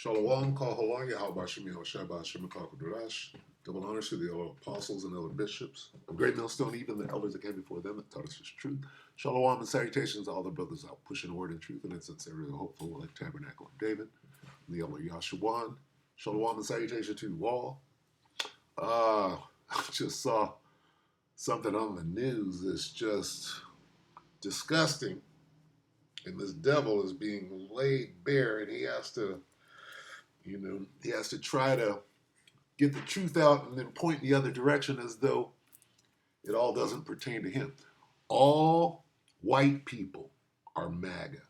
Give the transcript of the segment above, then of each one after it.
Shalom, Kal Halal, Yahweh Shemi Hoshaba Shemikal Kudrash. Double honors to the elder apostles and elder bishops, a great millstone, even the elders that came before them that taught us his truth. Shalom and salutations to all the brothers out pushing the word and truth and in sincerity, hopeful, like Tabernacle of David, and the elder Yashuan. Shalom and salutation to you all. I just saw something on the news that's just disgusting, and this devil is being laid bare, and he has to try to get the truth out and then point the other direction as though it all doesn't pertain to him. All white people are MAGA.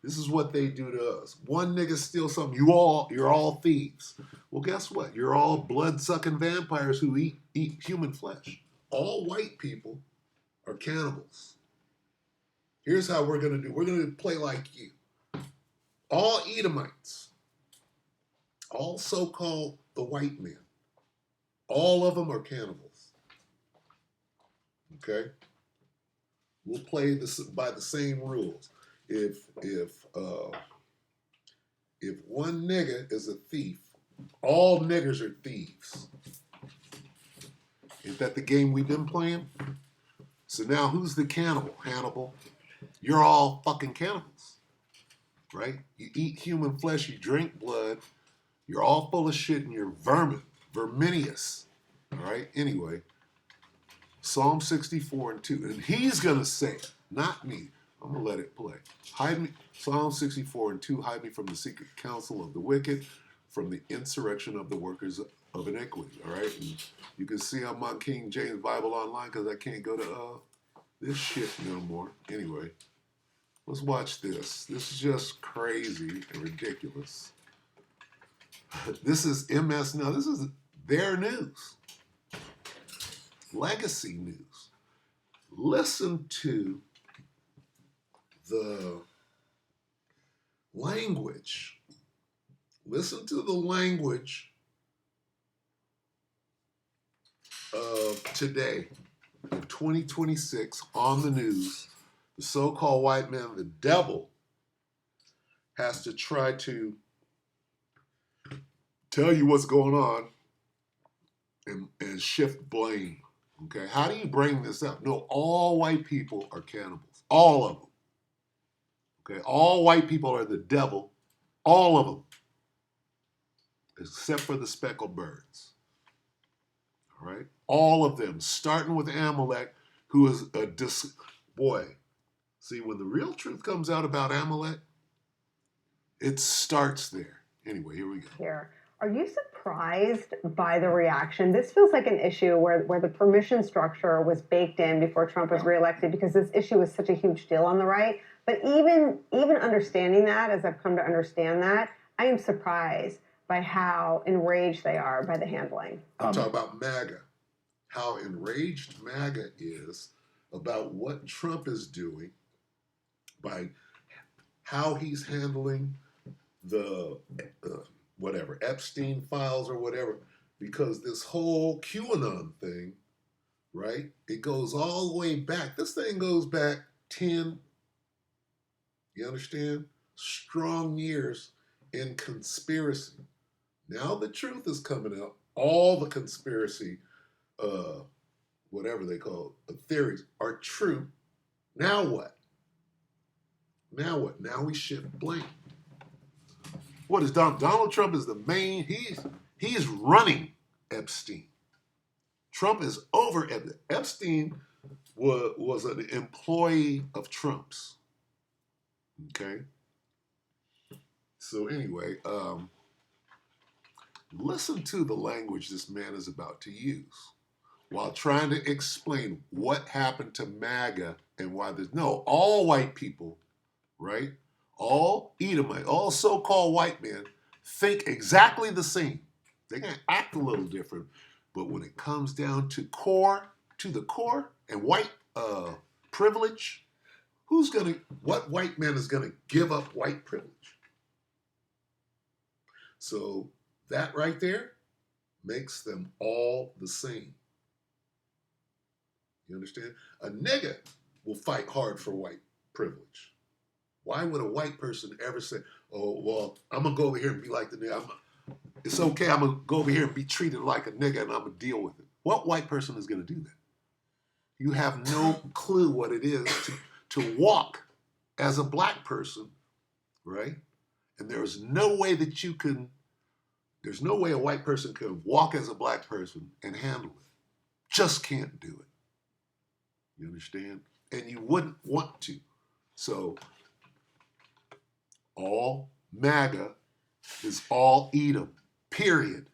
This is what they do to us. One nigga steals something, you're all thieves. Well, guess what? You're all blood-sucking vampires who eat human flesh. All white people are cannibals. Here's how we're going to do. We're going to play like you. All Edomites, all so-called the white men, all of them are cannibals. Okay? We'll play this by the same rules. If one nigga is a thief, all niggers are thieves. Ain't that the game we've been playing? So now who's the cannibal? Hannibal. You're all fucking cannibals, right? You eat human flesh, you drink blood, you're all full of shit and you're verminious, all right? Anyway, Psalm 64 and 2, and he's going to say it, not me. I'm going to let it play. Hide me, Psalm 64 and 2, hide me from the secret counsel of the wicked, from the insurrection of the workers of iniquity, all right? And you can see I'm on King James Bible online because I can't go to this shit no more. Anyway, let's watch this. This is just crazy and ridiculous. This is MS Now. This is their news. Legacy news. Listen to the language. Listen to the language of today, of 2026, on the news. The so-called white man, the devil, has to try to tell you what's going on and shift blame. Okay, how do you bring this up? No, all white people are cannibals. All of them. Okay, all white people are the devil. All of them. Except for the speckled birds. All right? All of them, starting with Amalek, who is boy. See, when the real truth comes out about Amalek, it starts there. Anyway, here we go. Here. Are you surprised by the reaction? This feels like an issue where the permission structure was baked in before Trump was reelected because this issue was such a huge deal on the right. But even understanding that, as I've come to understand that, I am surprised by how enraged they are by the handling. I'm talking about MAGA. How enraged MAGA is about what Trump is doing by how he's handling the whatever, Epstein files or whatever, because this whole QAnon thing, right, it goes all the way back. This thing goes back 10, you understand, strong years in conspiracy. Now the truth is coming out. All the conspiracy, whatever they call it, theories are true. Now what? Now what? Now we shift blame. What is Donald Trump is the main, he's running Epstein. Trump is over Epstein. Epstein was an employee of Trump's. Okay? So anyway, listen to the language this man is about to use while trying to explain what happened to MAGA and why there's all white people, right? All Edomite, all so-called white men think exactly the same. They're going to act a little different, but when it comes down to the core, and white privilege, what white man is going to give up white privilege? So that right there makes them all the same. You understand? A nigga will fight hard for white privilege. Why would a white person ever say, Oh, well, I'm going to go over here and be like the nigga. It's okay. I'm going to go over here and be treated like a nigga and I'm going to deal with it. What white person is going to do that? You have no clue what it is to walk as a black person, right? And there's no way a white person can walk as a black person and handle it. Just can't do it. You understand? And you wouldn't want to. So, all MAGA is all Edom, period.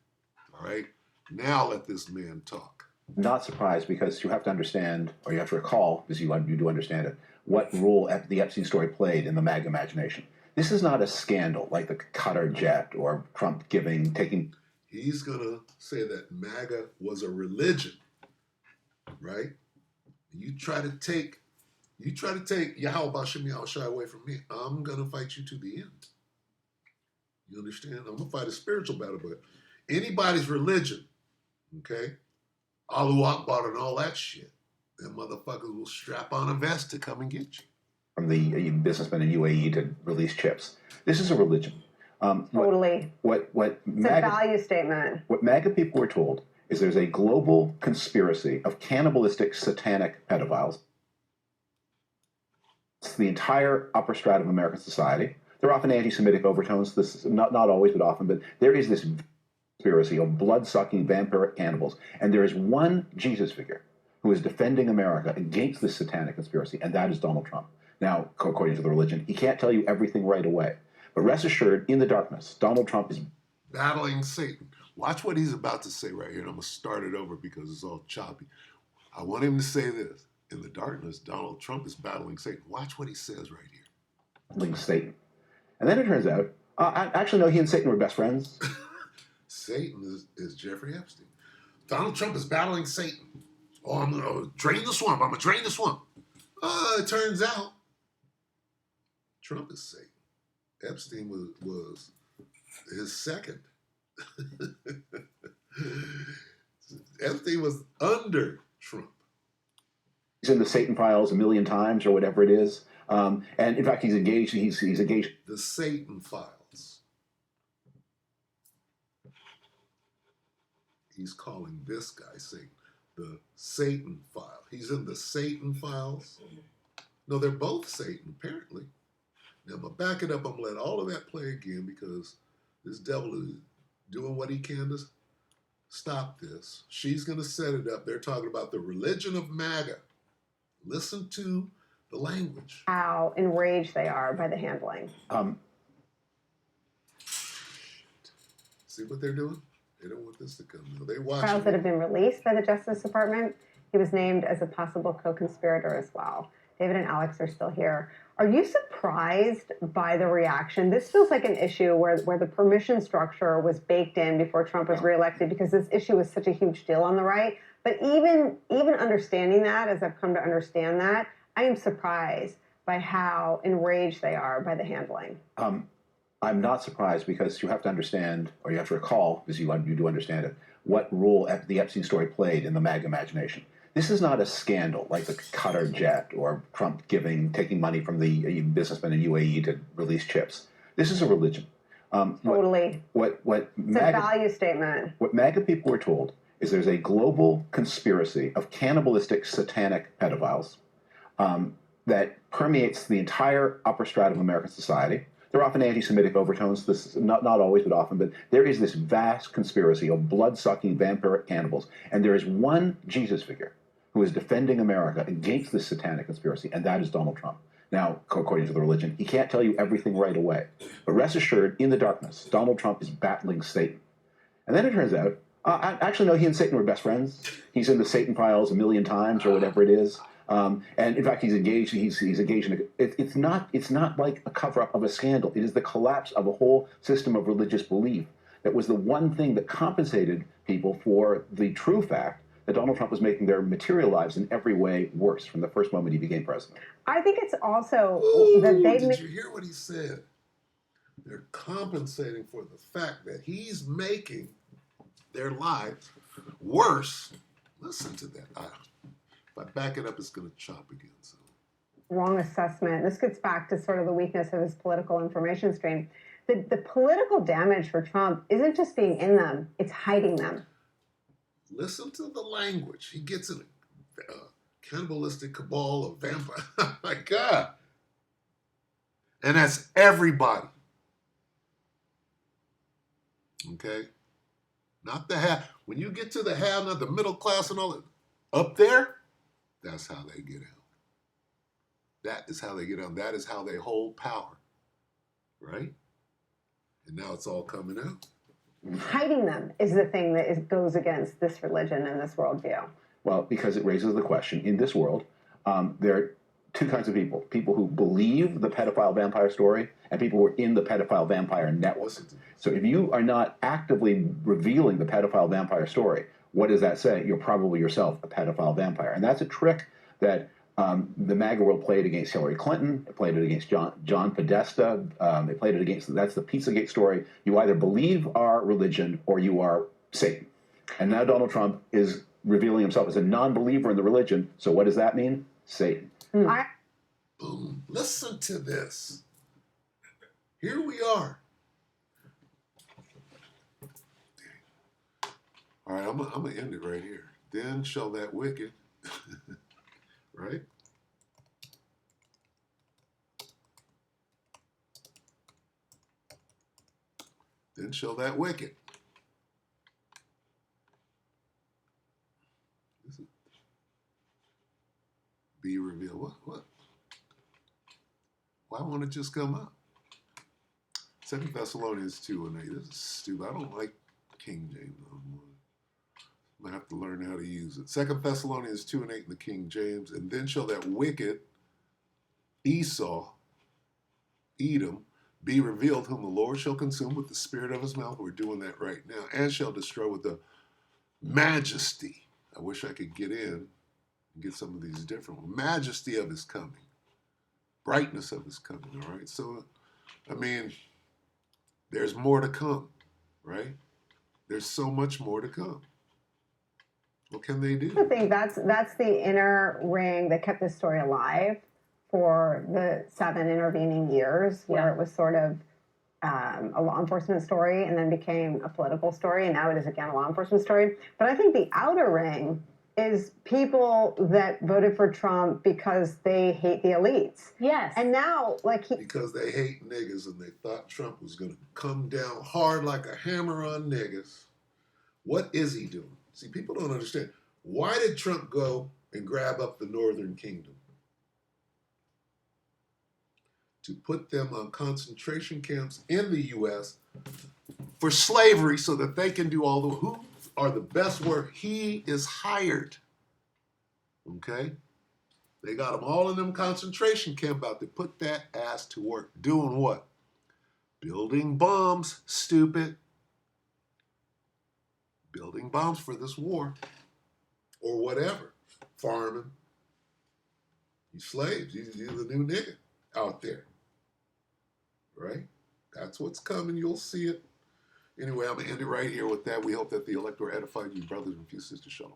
All right? Now let this man talk. Not surprised, because you have to understand, or you have to recall, because you do understand it, what role the Epstein story played in the MAGA imagination. This is not a scandal like the Qatar jet or Trump taking. He's going to say that MAGA was a religion, right? You try to take Yahweh Shem Shai away from me, I'm going to fight you to the end. You understand? I'm going to fight a spiritual battle, but anybody's religion, okay? Allahu Akbar and all that shit, them motherfuckers will strap on a vest to come and get you. From the businessmen in UAE to release chips. This is a religion. Totally. What it's a value statement. What MAGA people were told is there's a global conspiracy of cannibalistic satanic pedophiles. It's the entire upper strata of American society. There are often anti-Semitic overtones. This is not always, but often. But there is this conspiracy of blood-sucking vampiric cannibals, and there is one Jesus figure who is defending America against this satanic conspiracy, and that is Donald Trump. Now, according to the religion, he can't tell you everything right away. But rest assured, in the darkness, Donald Trump is battling Satan. Watch what he's about to say right here, and I'm going to start it over because it's all choppy. I want him to say this. In the darkness, Donald Trump is battling Satan. Watch what he says right here. Battling Satan. And then it turns out, actually, no, he and Satan were best friends. Satan is Jeffrey Epstein. Donald Trump is battling Satan. Oh, I'm going to drain the swamp. I'm going to drain the swamp. It turns out Trump is Satan. Epstein was his second. Epstein was under Trump. He's in the Satan files 1,000,000 times or whatever it is. And in fact, he's engaged. He's engaged. The Satan files. He's calling this guy Satan. The Satan file. He's in the Satan files. No, they're both Satan, apparently. Now, I'm going to back it up. I'm going to let all of that play again because this devil is doing what he can to stop this. She's going to set it up. They're talking about the religion of MAGA. Listen to the language. How enraged they are by the handling. See what they're doing? They don't want this to come. No, they watch Files that have been released by the Justice Department. He was named as a possible co-conspirator as well. David and Alex are still here. Are you surprised by the reaction? This feels like an issue where the permission structure was baked in before Trump was reelected because this issue was such a huge deal on the right. But even understanding that, as I've come to understand that, I am surprised by how enraged they are by the handling. I'm not surprised because you have to understand, or you have to recall, because you do understand it, what role the Epstein story played in the MAGA imagination. This is not a scandal like the Qatar jet or Trump taking money from the businessmen in UAE to release chips. This is a religion. Totally. What it's a value statement. What MAGA people were told is there's a global conspiracy of cannibalistic satanic pedophiles that permeates the entire upper strata of American society. There are often anti-Semitic overtones. This is not always, but often. But there is this vast conspiracy of blood-sucking vampiric cannibals, and there is one Jesus figure who is defending America against this satanic conspiracy, and that is Donald Trump. Now, according to the religion, he can't tell you everything right away. But rest assured, in the darkness, Donald Trump is battling Satan. And then it turns out, actually, no, he and Satan were best friends. He's in the Satan files 1,000,000 times or whatever it is. And in fact, he's engaged. He's engaged in it's not like a cover-up of a scandal. It is the collapse of a whole system of religious belief that was the one thing that compensated people for the true fact that Donald Trump was making their material lives in every way worse from the first moment he became president. I think it's also that they. Did you hear what he said? They're compensating for the fact that he's making their lives worse. Listen to that. If I back it up, it's going to chop again. So. Wrong assessment. This gets back to sort of the weakness of his political information stream. the political damage for Trump isn't just being in them; it's hiding them. Listen to the language. He gets in a cannibalistic cabal of vampires. Oh my God. And that's everybody. Okay? Not the have. When you get to the have, not the middle class and all that, up there, that's how they get out. That is how they get out. That is how they hold power. Right? And now it's all coming out. Hiding them is the thing that goes against this religion and this worldview. Well, because it raises the question, in this world, there are two kinds of people. People who believe the pedophile vampire story and people who are in the pedophile vampire network. So if you are not actively revealing the pedophile vampire story, what does that say? You're probably yourself a pedophile vampire. And that's a trick that the MAGA world played against Hillary Clinton. It played it against John Podesta. They played it against, that's the Pizzagate story. You either believe our religion or you are Satan. And now Donald Trump is revealing himself as a non-believer in the religion. So what does that mean? Satan. Boom. Listen to this. Here we are. All right, I'm going to end it right here. Then shall that wicked, right? Then shall that wicked. Be revealed. What? Why won't it just come up? 2 Thessalonians 2:8. This is stupid. I don't like King James no more. I'm going to have to learn how to use it. 2 Thessalonians 2:8 in the King James. And then shall that wicked Esau, Edom, be revealed, whom the Lord shall consume with the spirit of his mouth. We're doing that right now. And shall destroy with the majesty. I wish I could get in and get some of these different ones. Majesty of his coming. Brightness of his coming, all right? So, I mean, there's more to come, right? There's so much more to come. What can they do? I think that's the inner ring that kept this story alive for the 7 intervening years, where it was sort of a law enforcement story and then became a political story, and now it is again a law enforcement story. But I think the outer ring is people that voted for Trump because they hate the elites. Yes. And now, because they hate niggas and they thought Trump was going to come down hard like a hammer on niggas. What is he doing? See, people don't understand. Why did Trump go and grab up the Northern Kingdom? To put them on concentration camps in the U.S. for slavery so that they can do all the, who are the best work. He is hired. Okay? They got them all in them concentration camp out to put that ass to work. Doing what? Building bombs, stupid. Building bombs for this war. Or whatever. Farming. You slaves. You're the new nigga out there. Right? That's what's coming. You'll see it. Anyway, I'm going to end it right here with that. We hope that the elector edified you, brothers and few sisters. Shalom.